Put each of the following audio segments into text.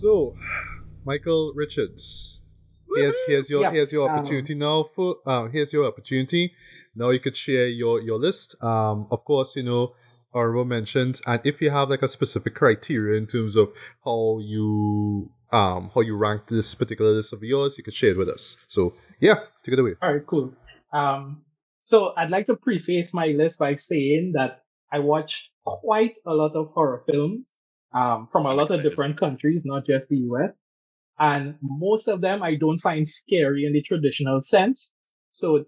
So, Michael Richards, here's your Yeah. here's your opportunity now. Here's your opportunity. Now you could share your list. Of course, honorable mentions, and if you have like a specific criteria in terms of how you rank this particular list of yours, you could share it with us. So yeah, take it away. All right, cool. So I'd like to preface my list by saying that I watch quite a lot of horror films from a lot of different countries, not just the US. And most of them I don't find scary in the traditional sense. So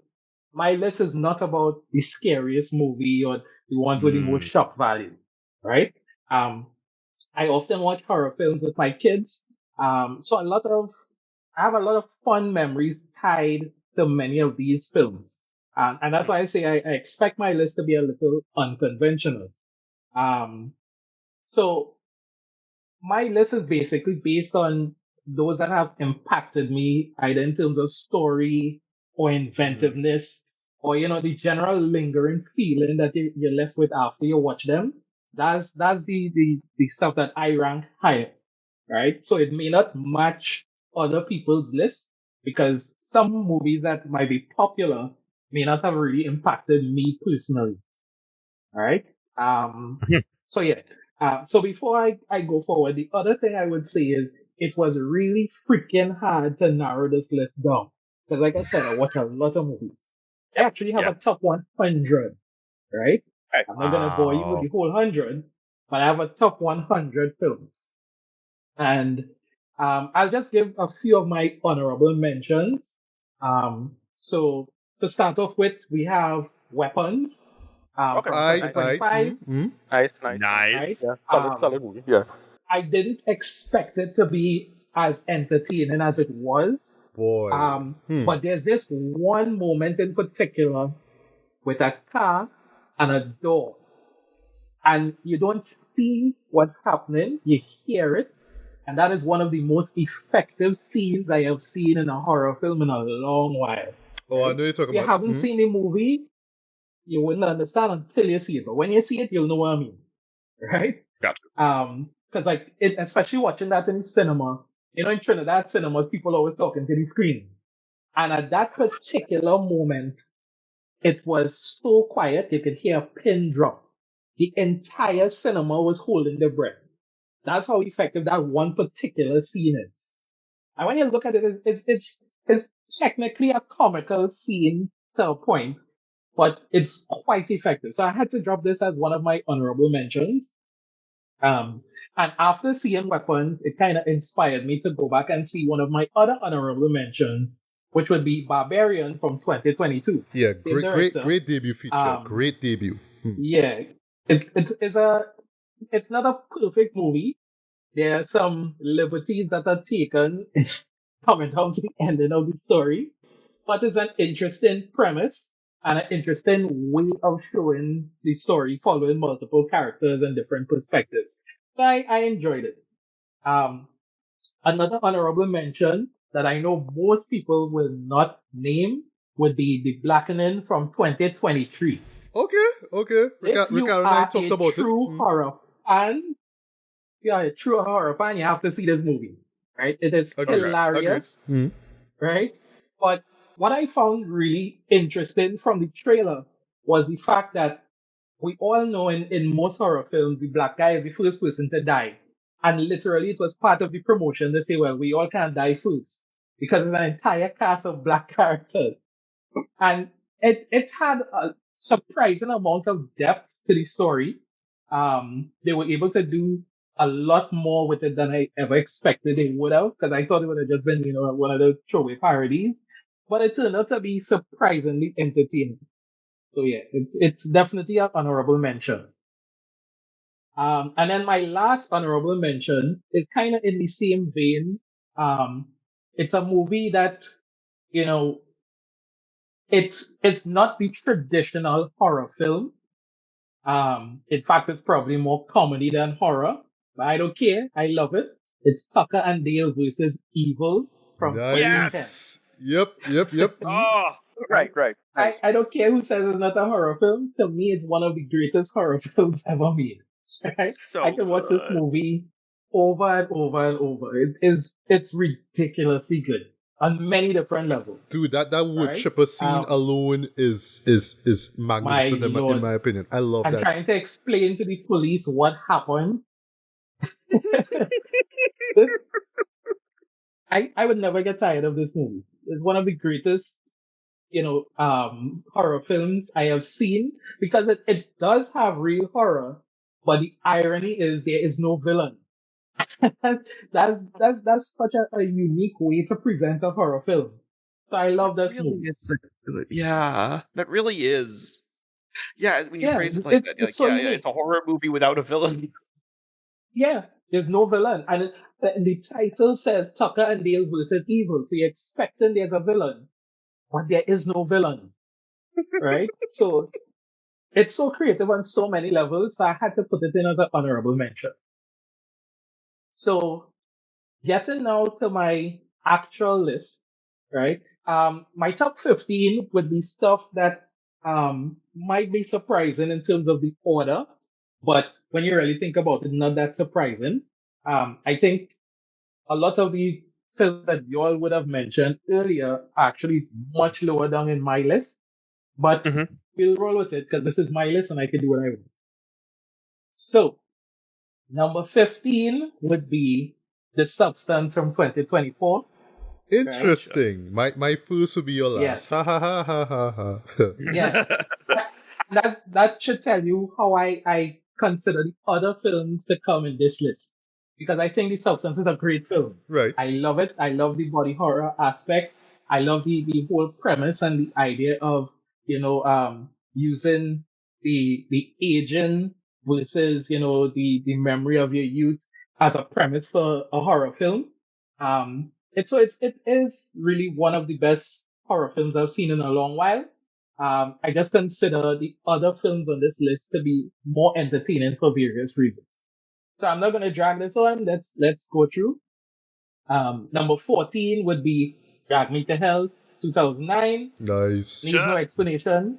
my list is not about the scariest movie or the ones with the most shock value, right? Um, I often watch horror films with my kids. So I have a lot of fun memories tied to many of these films. And that's why I say I expect my list to be a little unconventional. Um, so my list is basically based on those that have impacted me either in terms of story or inventiveness or the general lingering feeling that you're left with after you watch them. That's the stuff that I rank higher, right? So it may not match other people's list because some movies that might be popular may not have really impacted me personally. All right. So yeah. So before I go forward, the other thing I would say is it was really freaking hard to narrow this list down. Because like I said, I watch a lot of movies. I actually have a top 100, right? I'm not gonna bore you with the whole 100, but I have a top 100 films. And I'll just give a few of my honorable mentions. So to start off with, we have Weapons Okay. from I 2025, Nice. right? Yeah. Solid movie. Yeah. I didn't expect it to be as entertaining as it was. boy. But there's this one moment in particular with a car and a door. And you don't see what's happening, you hear it. And that is one of the most effective scenes I have seen in a horror film in a long while. Oh, I know you're talking If you about. haven't seen the movie, you wouldn't understand until you see it. But when you see it, you'll know what I mean. Right? Gotcha. Because especially watching that in cinema, in Trinidad cinemas, people always talking to the screen. And at that particular moment, it was so quiet, you could hear a pin drop. The entire cinema was holding their breath. That's how effective that one particular scene is. And when you look at it, it's technically a comical scene to a point, but it's quite effective. So I had to drop this as one of my honorable mentions. And after seeing Weapons, it kind of inspired me to go back and see one of my other honorable mentions, which would be Barbarian from 2022. Yeah, Same great director. debut feature. Great debut. Yeah, it's not a perfect movie. There are some liberties that are taken coming down to the ending of the story, but it's an interesting premise and an interesting way of showing the story, following multiple characters and different perspectives. So I enjoyed it. Um, Another honorable mention that I know most people will not name would be The Blackening from 2023. Okay. If you Ricardo and I are talked a about true it. horror fan, you are a true horror fan, you have to see this movie, right? It is hilarious, right? But what I found really interesting from the trailer was the fact that we all know in most horror films, the black guy is the first person to die. And literally, it was part of the promotion to say, well, we all can't die first because there's an entire cast of black characters. And it had a surprising amount of depth to the story. They were able to do a lot more with it than I ever expected they would have, because I thought it would have just been, one of the throwaway parodies. But it turned out to be surprisingly entertaining. So yeah, it's definitely an honorable mention. And then my last honorable mention is kind of in the same vein. It's a movie that, you know, it's not the traditional horror film. In fact, it's probably more comedy than horror, but I don't care. I love it. It's Tucker and Dale versus Evil from 2010. Nice. Yep. Oh, Right. Nice. I don't care who says it's not a horror film. To me, it's one of the greatest horror films ever made. Right? it's so I can watch this good. movie over and over and over. It's ridiculously good on many different levels. Dude, that wood Right? chipper scene alone is My magnificent in my lord. opinion. I love And that. trying to explain to the police what happened. This, I would never get tired of this movie. It's one of the greatest, horror films I have seen because it does have real horror, but the irony is there is no villain. That's such a unique way to present a horror film. So I love this really movie. is good. Yeah, that really is. Yeah, when you Yeah, phrase it like that, it's so unique. it's a horror movie without a villain. Yeah, there's no villain. And the title says Tucker and Dale versus Evil. So you're expecting there's a villain, but there is no villain. Right? So it's so creative on so many levels. So I had to put it in as an honorable mention. So getting now to my actual list, right? My top 15 would be stuff that might be surprising in terms of the order, but when you really think about it, not that surprising. I think a lot of the films that you all would have mentioned earlier are actually much lower down in my list, but we'll roll with it because this is my list and I can do what I want. So, number 15 would be The Substance from 2024. Interesting. Right? My first would be your last. Yes. Ha ha ha ha ha ha. Yeah. that should tell you how I consider the other films to come in this list. Because I think The Substance is a great film. Right. I love it. I love the body horror aspects. I love the whole premise and the idea of, using the aging versus, the memory of your youth as a premise for a horror film. It is really one of the best horror films I've seen in a long while. I just consider the other films on this list to be more entertaining for various reasons. So I'm not going to drag this on. Let's go through. Number 14 would be Drag Me to Hell, 2009. Nice. Needs no explanation.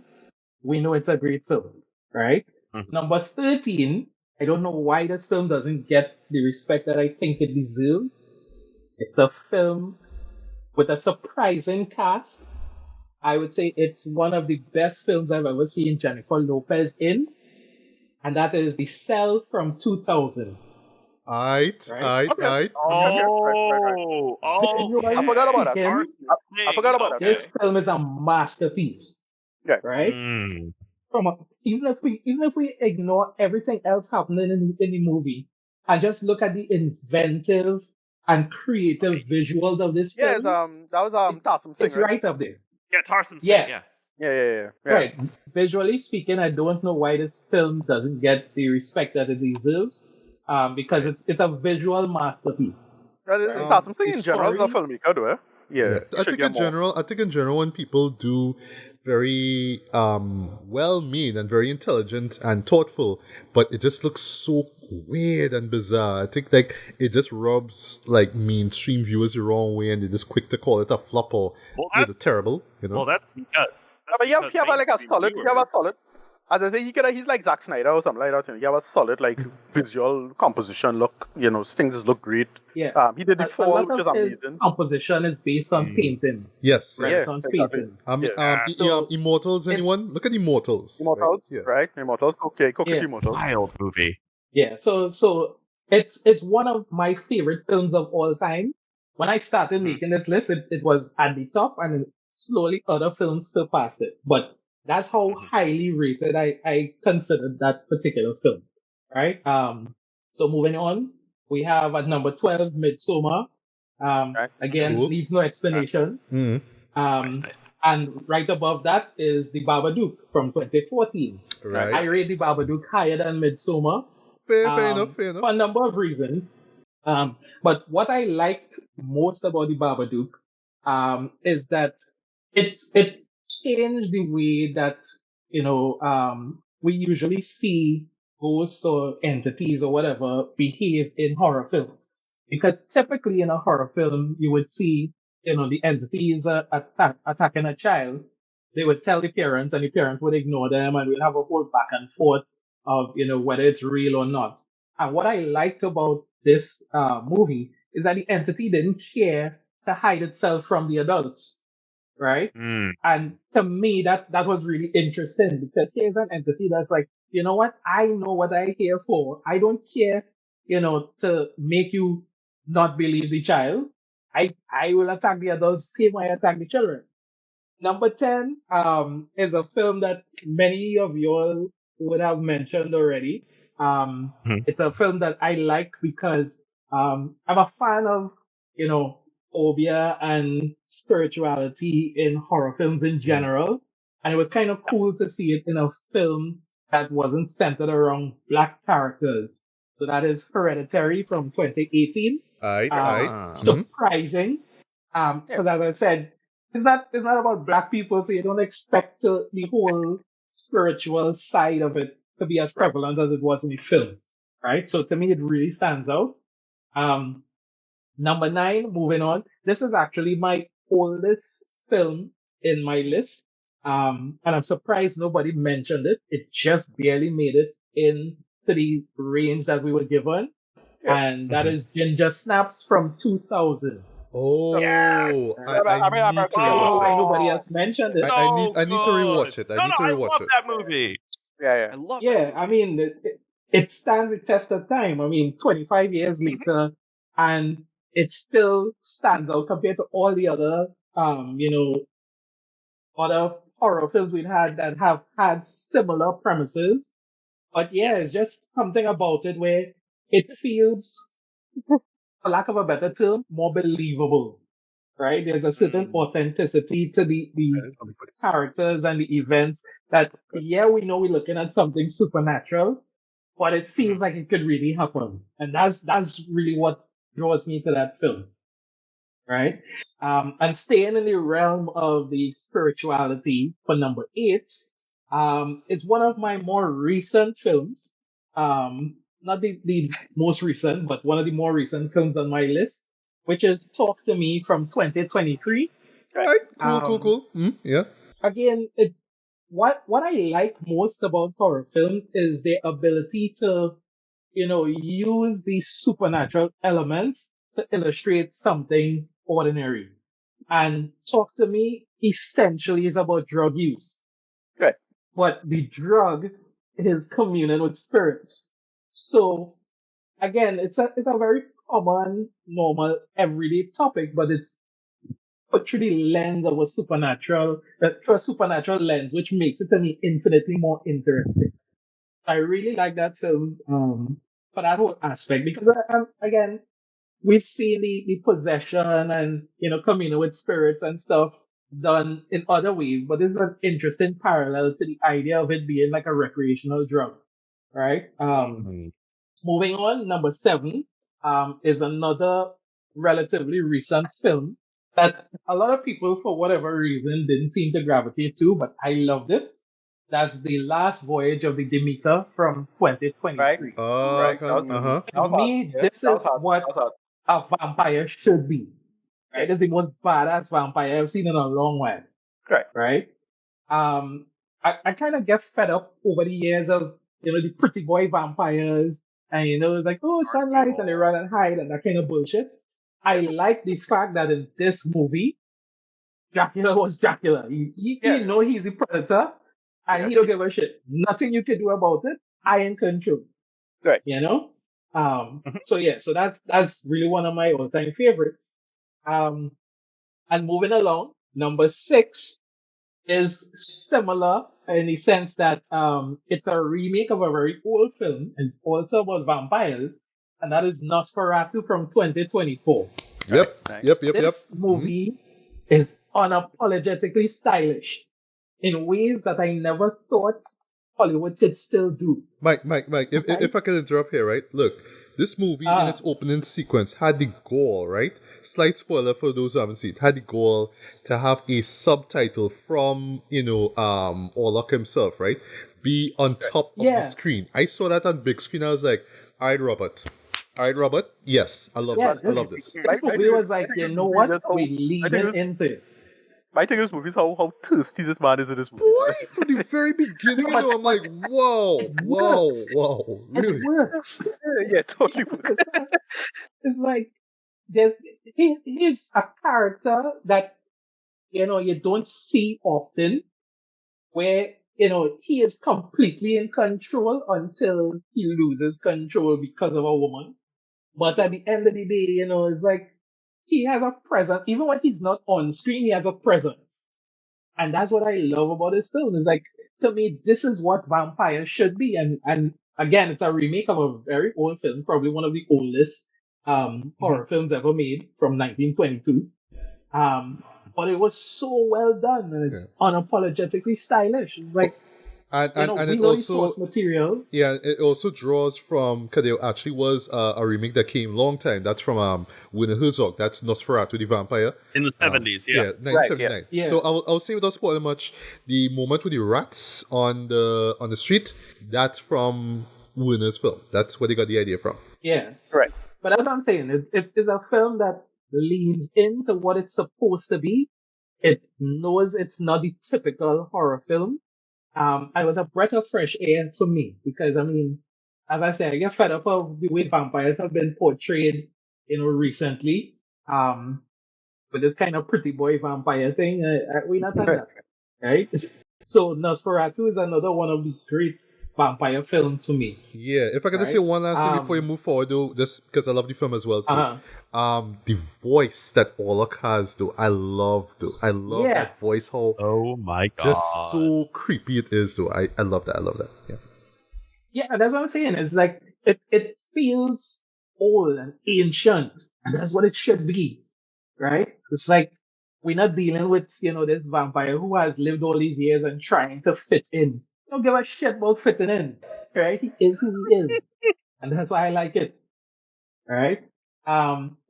We know it's a great film, right? Number 13, I don't know why this film doesn't get the respect that I think it deserves. It's a film with a surprising cast. I would say it's one of the best films I've ever seen Jennifer Lopez in, and that is The Cell from 2000. Aight. Right. Oh, I forgot about that. I forgot about that. This film is a masterpiece. Yeah. Right? Even if we ignore everything else happening in the movie and just look at the inventive and creative visuals of this film. Yes, that was Tarsum Singh. It's right up there. Yeah, Tarsum Singh. Yeah. Right. Visually speaking, I don't know why this film doesn't get the respect that it deserves. Because it's a visual masterpiece. Tarsum Singh in general is a filmmaker, though. Yeah. I think in general, when people do very well made and very intelligent and thoughtful, but it just looks so weird and bizarre. I think like it just rubs like mainstream viewers the wrong way, and they're just quick to call it a flop or terrible. Well, that's because. But you have like a solid. You have a solid. As I say, he's like Zack Snyder or something like that. You have a solid like visual composition look. Things look great. Yeah. He did The Fall, which is amazing. Composition is based on paintings. Yes. Renaissance paintings. Immortals. Anyone? Look at Immortals. Immortals, right? Immortals. Okay, Immortals. Wild movie. Yeah. So it's one of my favorite films of all time. When I started making this list, it was at the top, and slowly other films surpassed it. But that's how highly rated I considered that particular film, right? So moving on, we have at number 12, Midsommar. Again, needs no explanation. Nice. And right above that is The Babadook from 2014. Right. I rate The Babadook higher than Midsommar. Fair enough. For a number of reasons. But what I liked most about The Babadook is that it changed the way that we usually see ghosts or entities or whatever behave in horror films. Because typically in a horror film, you would see the entities attacking a child. They would tell the parents, and the parents would ignore them, and we'll have a whole back and forth of whether it's real or not. And what I liked about this movie is that the entity didn't care to hide itself from the adults, right? Mm. And to me, that was really interesting because here's an entity that's like, you know what? I know what I'm here for. I don't care, to make you not believe the child. I will attack the adults same way I attack the children. Number 10 is a film that many of you all would have mentioned already. Mhm. It's a film that I like because I'm a fan of, phobia and spirituality in horror films in general. And it was kind of cool to see it in a film that wasn't centered around black characters. So that is Hereditary from 2018. Aight, aight. Ah. Surprising. Because as I said, it's not about black people, so you don't expect the whole spiritual side of it to be as prevalent as it was in the film, right? So to me, it really stands out. Um, Number 9, moving on. This is actually my oldest film in my list. And I'm surprised nobody mentioned it. It just barely made it into the range that we were given. Yeah. And that is Ginger Snaps from 2000. Oh, Yes! I I need to I don't know rewatch why it. nobody Oh, else mentioned it. I need to rewatch it. I No, need to I rewatch love it. that movie. Yeah. I love Yeah, that I movie. mean, it stands the test of time. I mean, 25 years later, and it still stands out compared to all the other, other horror films we've had that have had similar premises. But yeah, it's Yes. just something about it where it feels, for lack of a better term, more believable, right? There's a certain authenticity to the characters and the events that, yeah, we know we're looking at something supernatural, but it feels like it could really happen. And that's really what draws me to that film, right? And staying in the realm of the spirituality for number 8, is one of my more recent films. Not the most recent, but one of the more recent films on my list, which is Talk to Me from 2023. Alright, cool, cool, Um, cool. Yeah. Again, what I like most about horror films is their ability to, use these supernatural elements to illustrate something ordinary. And Talk to Me essentially is about drug use, Right. but the drug is communing with spirits. So again, it's a very common, normal, everyday topic, but it's put through the lens of a supernatural, through a supernatural lens, which makes it to me infinitely more interesting. I really like that film for that whole aspect because again, we've seen the possession and communing with spirits and stuff done in other ways, but this is an interesting parallel to the idea of it being like a recreational drug, right? Moving on, number 7 is another relatively recent film that a lot of people, for whatever reason, didn't seem to gravitate to, but I loved it. That's The Last Voyage of the Demeter from Right. 2023. Right. Uh-huh. To That was hard. me, Yeah. this That was is hard. what That was hard. a vampire should be. Right. It is the most badass vampire I've seen in a long while, Right. right? Um, I kind of get fed up over the years of, the pretty boy vampires, and it's like, oh, sunlight, and they run and hide, and that kind of bullshit. I like the fact that in this movie, Dracula was Dracula. Yeah. He's a predator, and he don't give a shit. Nothing you can do about it. I in control. Right. So yeah, so that's really one of my all-time favorites. Um, and moving along, number 6 is similar in the sense that it's a remake of a very old film. It's also about vampires, and that is Nosferatu from 2024. Yep. Right. Yep. This movie is unapologetically stylish in ways that I never thought Hollywood could still do. Mike, if, Right? if I can interrupt here, right? Look, this movie in its opening sequence had the goal, right? Slight spoiler for those who haven't seen it, had the goal to have a subtitle from, Orlok himself, right? Be on top of the Yeah. screen. I saw that on big screen. I was like, all right, Robert. Yes, I love Yeah, this. I love this. this movie was like, you know what? We're leaning into it. My thing in this movie is how thirsty this man is in this movie. Boy, from the very beginning, you know, I'm like, wow, it wow, works. wow, It really? works. Yeah, totally work. It's like he's a character that you don't see often, where he is completely in control until he loses control because of a woman. But at the end of the day, it's like he has a presence. Even when he's not on screen, he has a presence. And that's what I love about this film. Is like, to me, this is what vampires should be. And again, it's a remake of a very old film, probably one of the oldest horror films ever made from 1922. But it was so well done, and it's Yeah. unapologetically stylish. It's like, And we it know the also, source material. yeah, it also draws from, because there actually was a remake that came long time. That's from Werner Herzog. That's Nosferatu the Vampire. In the 70s, yeah. Yeah, Right, 1979. yeah. So I'll say without spoiling much, the moment with the rats on the street, that's from Werner's film. That's where they got the idea from. Yeah. Right. But that's what I'm saying. It's a film that leans into what it's supposed to be. It knows it's not the typical horror film. It was a breath of fresh air for me because, I mean, as I said, I get fed up of the way vampires have been portrayed, recently. With this kind of pretty boy vampire thing. We're not on that, right? So Nosferatu is another one of the great vampire films for me, Yeah, if I could just say right? one last thing before you move forward, though, just because I love the film as well too. The voice that Orlok has, though, I love Yeah. that voice. How Oh my god. just so creepy it is, though. I love that. I love that. Yeah. Yeah, that's what I'm saying. It's like it feels old and ancient, and that's what it should be, right? It's like we're not dealing with this vampire who has lived all these years and trying to fit in. Don't give a shit about fitting in, right? He is who he is, and that's why I like it. All right.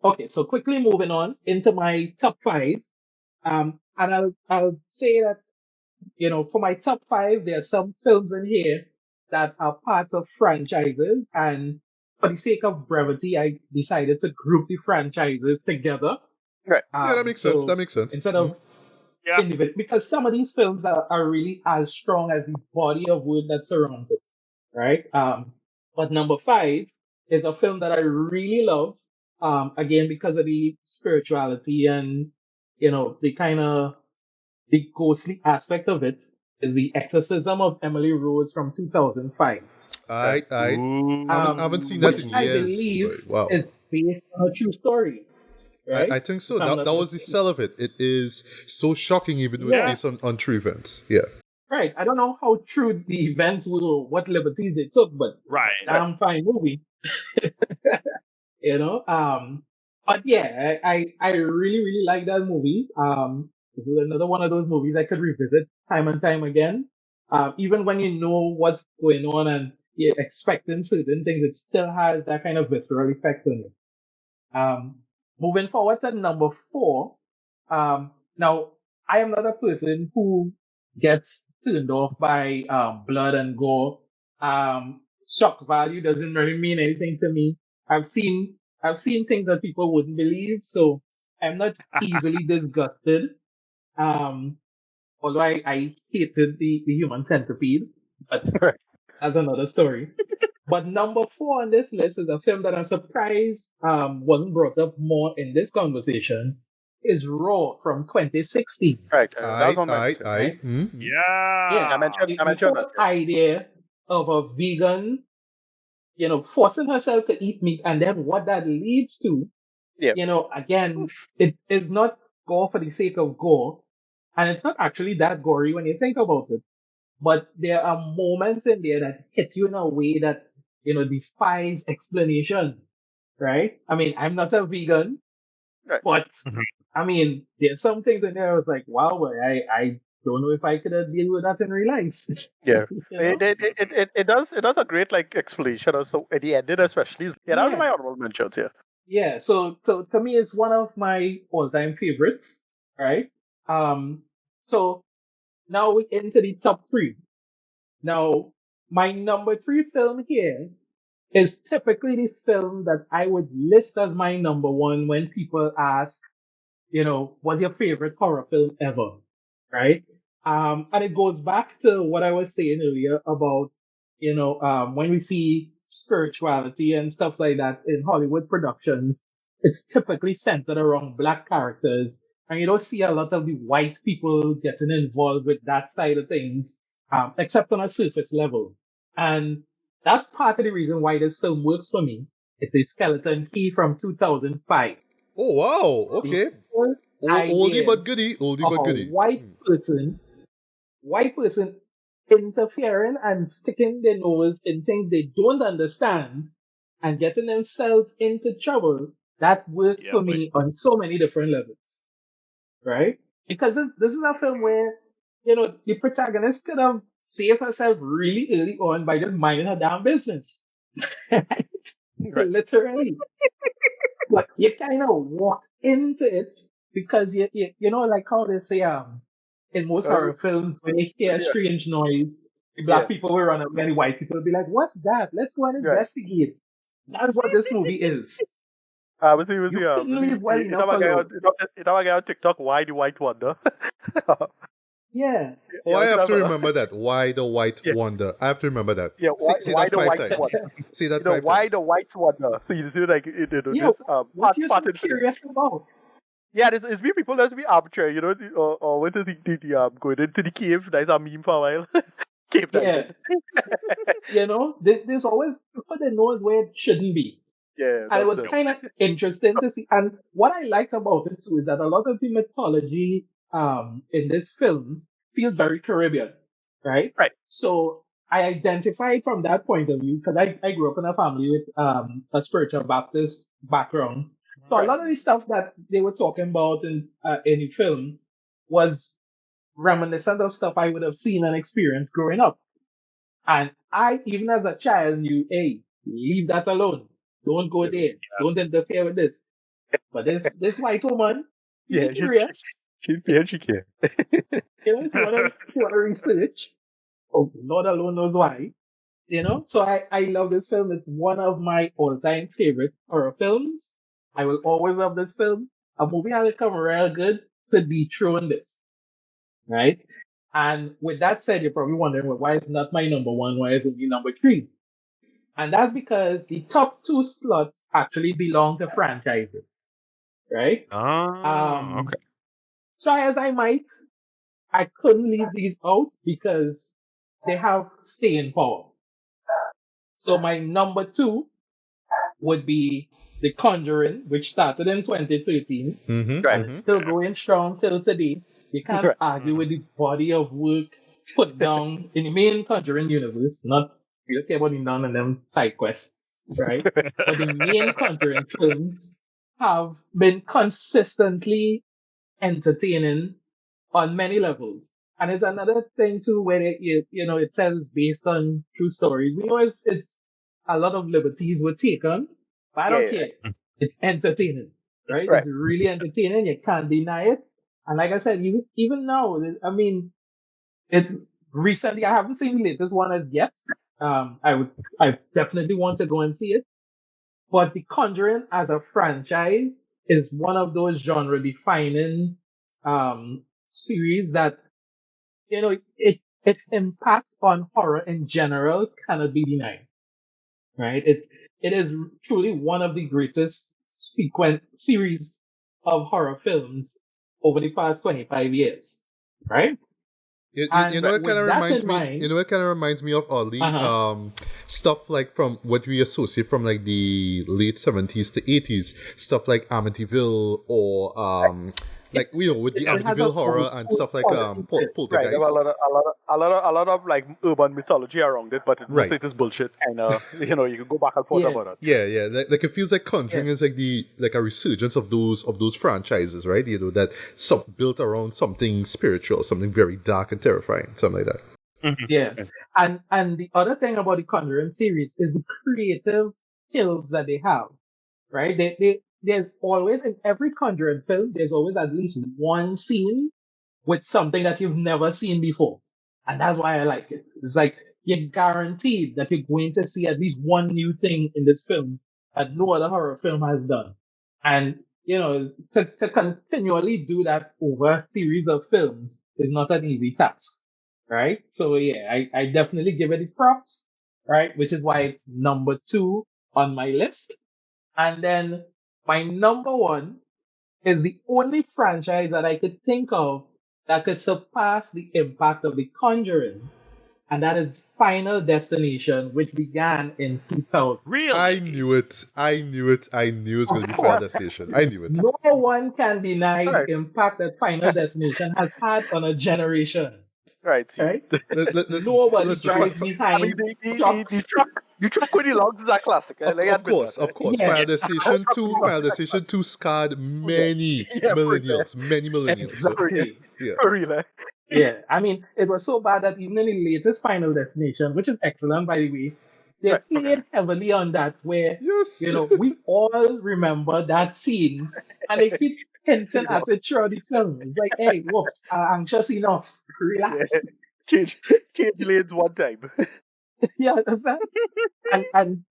Okay, so quickly moving on into my top five. And I'll say that for my top five, there are some films in here that are parts of franchises, and for the sake of brevity, I decided to group the franchises together. Right. Yeah, that makes sense. So That makes sense. instead of Yeah. individual, because some of these films are really as strong as the body of work that surrounds it, right? But number five is a film that I really love, again because of the spirituality and the kind of the ghostly aspect of it, is The Exorcism of Emily Rose from 2005. I Ooh. haven't seen that Which in I years. believe But wow. is based on a true story, right? I think so. If I'm That not was the mistaken. sell of it. It is so shocking, even though Yeah. it's based on true events. Yeah. Right. I don't know how true the events were or what liberties they took, but Right. damn fine movie. But yeah, I really, really like that movie. This is another one of those movies I could revisit time and time again. Even when you know what's going on and you're expecting certain things, it still has that kind of visceral effect on it. Moving forward to number four. Now I am not a person who gets turned off by blood and gore. Shock value doesn't really mean anything to me. I've seen things that people wouldn't believe, so I'm not easily disgusted. Um, Although I hated the human centipede, but Right. that's another story. But number four on this list is a film that I'm surprised wasn't brought up more in this conversation. Is Raw from 2016. Right. That was on my list. Right? Yeah. I mentioned The that. whole idea of a vegan, forcing herself to eat meat, and then what that leads to, Yeah. again, it is not gore for the sake of gore, and it's not actually that gory when you think about it. But there are moments in there that hit you in a way that, defies explanation, right? I mean, I'm not a vegan, Right. but Mhm. I mean, there's some things in there I was like, wow, boy, I don't know if I could deal with that in real life. Yeah. You know? It does a great explanation also at the ending especially. Yeah, that was Yeah. my honorable mentions. Yeah. Yeah, so to me, it's one of my all-time favorites, right? So now we into the top three. Now, my number three film here is typically the film that I would list as my number one when people ask, was your favorite horror film ever, right? And it goes back to what I was saying earlier about, when we see spirituality and stuff like that in Hollywood productions, it's typically centered around black characters. And you don't see a lot of the white people getting involved with that side of things, except on a surface level. And that's part of the reason why this film works for me. It's a Skeleton Key from 2005. Oh wow, The okay. whole Oldie idea but goodie, oldie of but a goodie. white person interfering and sticking their nose in things they don't understand and getting themselves into trouble, that works Yeah, for boy. me on so many different levels, right? Because this is a film where, the protagonist could have saved herself really early on by just minding her damn business. Right. Literally. But you kind of walked into it because like how they say, in most horror films, when you hear a Yeah, strange noise, the yeah, black people will run away and the white people will be like, "What's that? Let's go and right. investigate." That's what this movie is. You couldn't leave well It have enough a guy on, alone. it have a guy on TikTok, why the white wonder? Yeah, Oh, You I ever see have that to fella? remember that. Why the white Yeah, wonder? I have to remember that. yeah, Say why that the five white times. wonder? Say that five Why times. the white wonder? So you see, like, yeah. this What you're so part in this. curious about? Yeah, it's we people that's be arbitrary, or what is going into the cave? That's a meme for a while. Cave Yeah, diving. there's always people that knows where it shouldn't be. Yeah, And it that's was it. kind of interesting to see. And what I liked about it too is that a lot of the mythology in this film feels very Caribbean, right? Right. So I identified from that point of view because I grew up in a family with a spiritual Baptist background. So a Right. lot of the stuff that they were talking about in the film was reminiscent of stuff I would have seen and experienced growing up. And I, even as a child, knew, hey, leave that alone. Don't go there. Don't Yes. interfere with this. But this white woman, Yeah, really curious. she can. If you wanna research, oh, Lord alone knows why. So I love this film. It's one of my all-time favorite horror films. I will always love this film. A movie has to come real good to dethrone this, right? And with that said, you're probably wondering, well, why is not my number one? Why is it only number three? And that's because the top two slots actually belong to franchises, right? Oh, Um, okay. try as I might, I couldn't leave these out because they have staying power. So my number two would be The Conjuring, which started in 2013 Mm-hmm. Right. and is still going strong till today. You can't Right. argue with the body of work put down in the main Conjuring universe, not we don't care about the none and them side quests, right? But the main Conjuring films have been consistently entertaining on many levels. And it's another thing too where it says it's based on true stories. We know it's a lot of liberties were taken, but I Yeah, don't yeah. care. It's entertaining, right? Right. It's really entertaining. You can't deny it. And like I said, even now, I mean, it recently I haven't seen the latest one as yet. I definitely want to go and see it. But The Conjuring as a franchise is one of those genre defining series that its impact on horror in general cannot be denied. Right? It is truly one of the greatest sequence series of horror films over the past 25 years. Right? You And know, it kind of with that reminds in me. You mind, know, it kind of reminds me of oddly uh-huh. stuff like from what we associate from like the late 70s to 80s, stuff like Amityville or like with the It has a Amityville horror and cult stuff like quality to it. Right. There were Poltergeist. a lot of like urban mythology around it, but most Right. of it is bullshit. And you can go back and forth Yeah. about it. Yeah. Like it feels like Yeah. Conjuring is like a resurgence of those franchises, right? That some built around something spiritual, something very dark and terrifying, something like that. Yeah. And the other thing about the Conjuring series is the creative skills that they have, right? There's always in every Conjuring film, there's always at least one scene with something that you've never seen before. And that's why I like it. It's like you're guaranteed that you're going to see at least one new thing in this film that no other horror film has done. And to continually do that over a series of films is not an easy task, right? So yeah, I definitely give it the props, right? Which is why it's number 2 on my list. And then my number 1 is the only franchise that I could think of that could surpass the impact of The Conjuring, and that is Final Destination, which began in 2000. Really? I knew it. I knew it was going to be Final Destination. I knew it. No one can deny Right. the impact that Final Destination has had on a generation. Right. See. Right? Listen, Nobody listen, drives I behind mean, trucks. the truck with the logs is a classic. Of, Like, of admit course, that, of course. Yeah. Final Destination 2 scarred many Yeah, millennials. Many millennials. So, Exactly. yeah. For real. Eh? Yeah. I mean, it was so bad that even in the latest Final Destination, which is excellent, by the way, they Right, played heavily on that where, Yes. we all remember that scene and they keep hinting at it throughout the film. It's like, hey, whoops, anxious enough. Relax. Cage lanes one time. You understand? And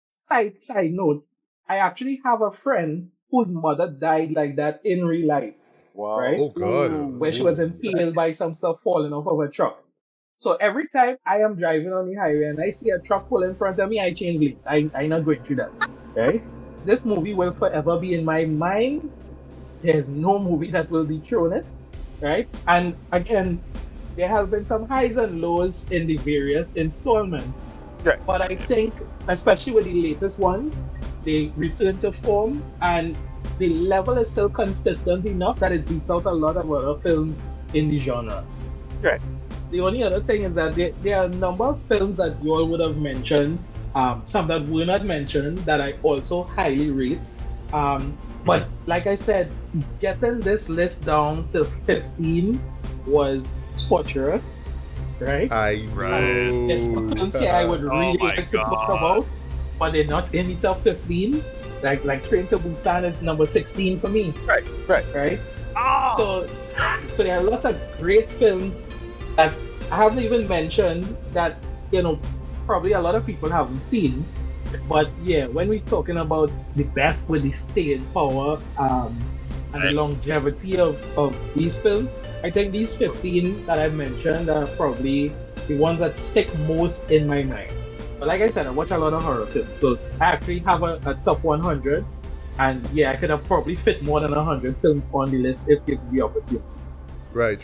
side note, I actually have a friend whose mother died like that in real life, Wow. right? Oh, God. Where she was impaled by some stuff falling off of a truck. So every time I am driving on the highway and I see a truck pull in front of me, I change lanes. I'm not going through that, right? This movie will forever be in my mind. There's no movie that will dethrone it, right? And again, there have been some highs and lows in the various installments. Right. But I think, especially with the latest one, they return to form and the level is still consistent enough that it beats out a lot of other films in the genre. Right. The only other thing is that there are a number of films that you all would have mentioned, some that were not mentioned that I also highly rate. But like I said, getting this list down to 15 was torturous, right? I know. There's some films here I would really my like to talk God. about, but they're not in the top 15. Like Train to Busan is number 16 for me, right? Ah! So there are lots of great films that I haven't even mentioned that probably a lot of people haven't seen. But yeah, when we're talking about the best with the staying power and the longevity of these films, I think these 15 that I've mentioned are probably the ones that stick most in my mind. But like I said, I watch a lot of horror films, so I actually have a top 100, and yeah, I could have probably fit more than 100 films on the list if given the opportunity. Right.